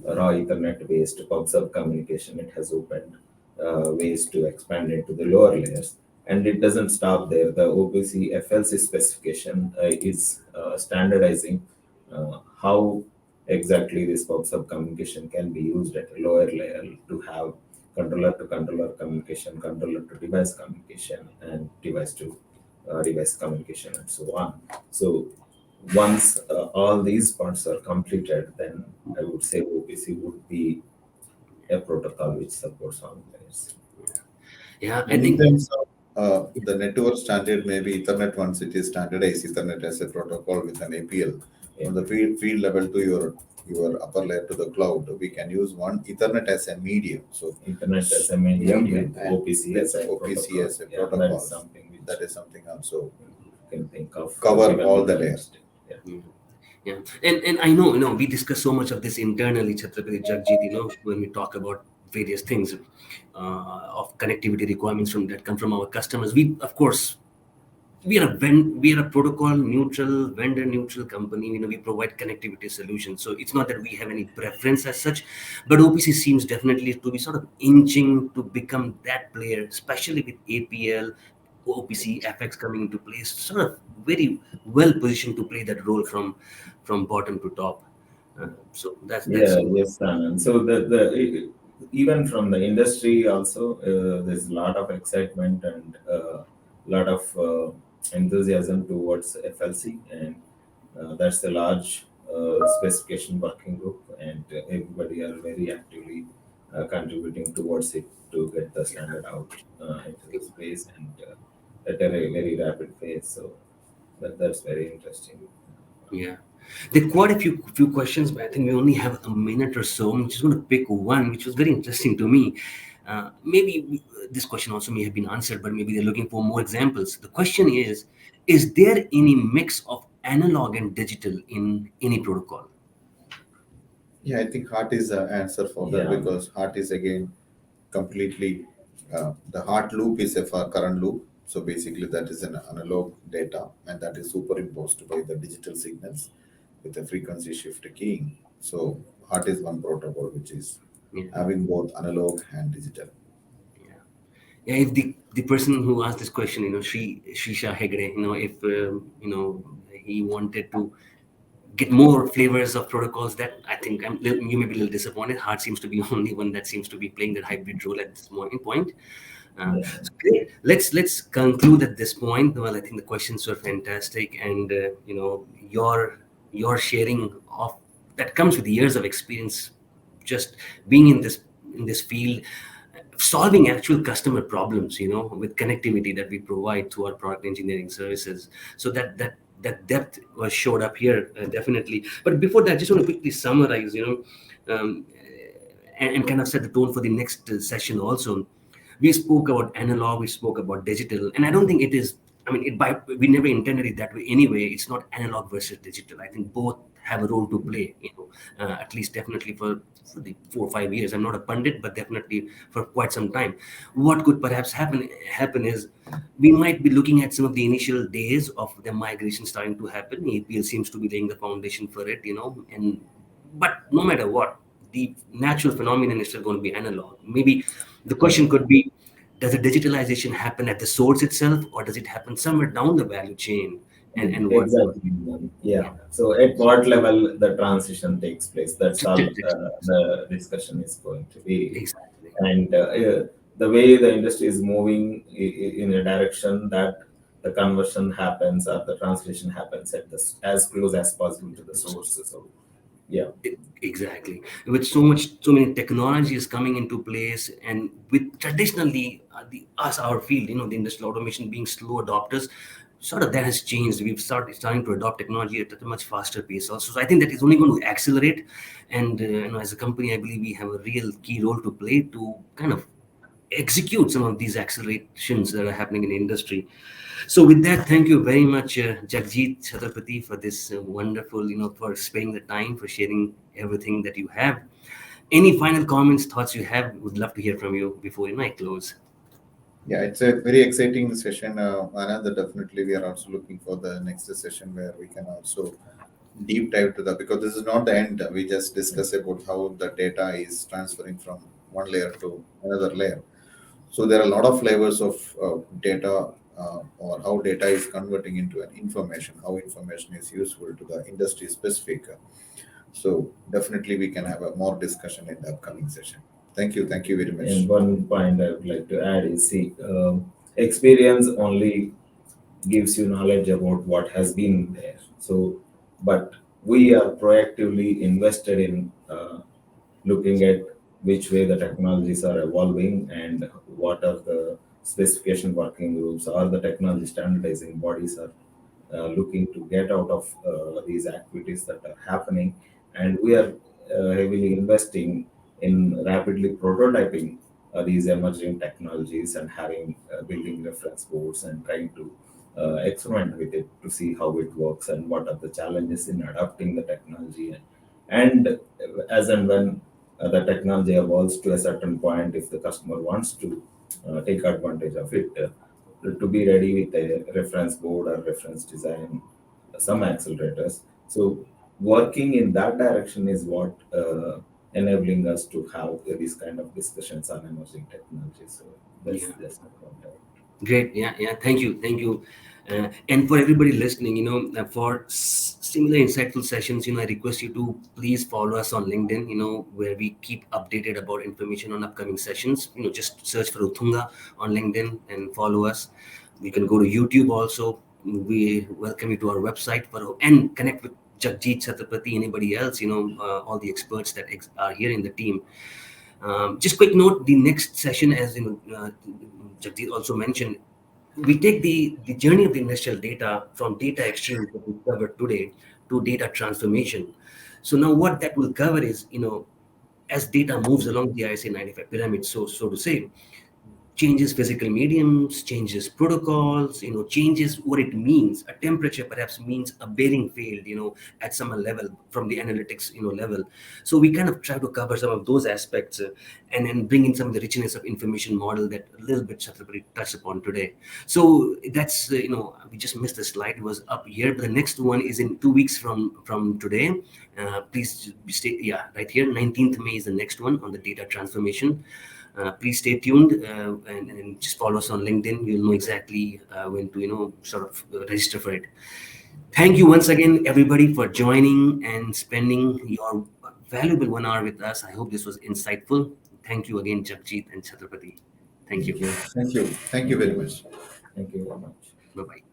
raw Ethernet based PubSub communication, it has opened ways to expand into the lower layers. And it doesn't stop there. The OPC FLC specification is standardizing how exactly this PubSub communication can be used at a lower layer to have controller to controller communication, controller to device communication, and device to device communication, and so on. So once all these parts are completed, then I would say OPC would be a protocol which supports all layers. Yeah, I And in think terms of the network standard, maybe Ethernet, once it is standardized, Ethernet as a protocol with an APL, from the field level to your upper layer to the cloud, we can use one Ethernet as a medium. So Internet as a medium, Medium, with OPC as a OPC protocol. as a Yeah, protocol. that is something which also you can think of. cover even all the in layers. Yeah. yeah, and I know we discuss so much of this internally, Chatrapathi, Jegajith, when we talk about various things of connectivity requirements that come from our customers. We, of course, we are a protocol neutral, vendor neutral company. We provide connectivity solutions, so it's not that we have any preference as such, but OPC seems definitely to be sort of inching to become that player, especially with APL, OPC, FX coming into place, sort of very well positioned to play that role from bottom to top. So that's Yeah, yes, Anand. So even from the industry also, there's a lot of excitement and a lot of enthusiasm towards FLC, and that's a large specification working group, and everybody are very actively contributing towards it to get the standard out into the space, and at a very rapid pace. So that's very interesting. Yeah. There are quite a few questions, but I think we only have a minute or so. I'm just going to pick one, which was very interesting to me. Maybe this question also may have been answered, but maybe they're looking for more examples. The question is there any mix of analog and digital in any protocol? Yeah, I think HART is the answer for that, Yeah. because HART is again completely the HART loop is a current loop. So basically, that is an analog data, and that is superimposed by the digital signals with a frequency shift keying. So HART is one protocol which is Yeah. having both analog and digital. Yeah, if the person who asked this question, Shisha Hegde, if he wanted to get more flavors of protocols, that I think you may be a little disappointed. HART seems to be only one that seems to be playing that hybrid role at this point. Yeah. So great. Let's conclude at this point. Well, I think the questions were fantastic, and your sharing of that comes with years of experience, just being in this field, solving actual customer problems, with connectivity that we provide through our product engineering services. So that depth was showed up here, definitely. But before that, I just want to quickly summarize, and kind of set the tone for the next session also. We spoke about analog, we spoke about digital, and I don't think it is. I mean, we never intended it that way anyway. It's not analog versus digital. I think both have a role to play. At least definitely for the 4 or 5 years. I'm not a pundit, but definitely for quite some time. What could perhaps happen is we might be looking at some of the initial days of the migration starting to happen. APL seems to be laying the foundation for it, but no matter what, the natural phenomenon is still going to be analog. Maybe the question could be, does the digitalization happen at the source itself, or does it happen somewhere down the value chain? And what? Exactly. Yeah. So at what level the transition takes place? That's all the discussion is going to be. Exactly. And the way the industry is moving in a direction that the conversion happens or the translation happens at this as close as possible to the source. So yeah. Exactly. With so many technologies coming into place, and with traditionally our field, the industrial automation being slow adopters, sort of that has changed. We've starting to adopt technology at a much faster pace also. So I think that is only going to accelerate. And as a company, I believe we have a real key role to play to kind of execute some of these accelerations that are happening in the industry. So with that, thank you very much, Jagajith, Chatrapathi, for this wonderful, for sparing the time, for sharing everything that you have. Any final comments, thoughts you have? Would love to hear from you before I close. Yeah, it's a very exciting session, Anand. Definitely, we are also looking for the next session where we can also deep dive to that, because this is not the end. We just discuss about how the data is transferring from one layer to another layer. So there are a lot of flavors of data, or how data is converting into an information, how information is useful to the industry specific. So definitely we can have a more discussion in the upcoming session. Thank you very much. And one point I would like to add is, see, experience only gives you knowledge about what has been there. So, but we are proactively invested in looking at which way the technologies are evolving and what are the specification working groups or the technology standardizing bodies are looking to get out of these activities that are happening. And we are heavily investing in rapidly prototyping these emerging technologies and having building reference boards and trying to experiment with it to see how it works and what are the challenges in adapting the technology. And as and when the technology evolves to a certain point, if the customer wants to take advantage of it, to be ready with a reference board or reference design, some accelerators. So working in that direction is what enabling us to have these kind of discussions on emerging technologies. So that's my point. Great. Yeah. Thank you. And for everybody listening, for similar insightful sessions, I request you to please follow us on LinkedIn, where we keep updated about information on upcoming sessions. Just search for Utthunga on LinkedIn and follow us. You can go to YouTube also. We welcome you to our website and connect with Jagajith, Chatrapathi, anybody else, all the experts that are here in the team. Just quick note, the next session, as Jagajith also mentioned, we take the journey of the industrial data from data exchange that we covered today to data transformation. So now what that will cover is, as data moves along the ISA 95 pyramid, so to say, changes physical mediums, changes protocols, changes what it means. A temperature perhaps means a bearing failed, at some level from the analytics, level. So we kind of try to cover some of those aspects and then bring in some of the richness of information model that a little bit Chatrapathi touched upon today. So that's, we just missed the slide. It was up here, but the next one is in 2 weeks from today. Please stay, right here. 19th May is the next one on the data transformation. Please stay tuned and just follow us on LinkedIn. You'll know exactly when to, sort of register for it. Thank you once again, everybody, for joining and spending your valuable 1 hour with us. I hope this was insightful. Thank you again, Jagajith and Chatrapathi. Thank you. Thank you very much. Thank you very much. Bye-bye.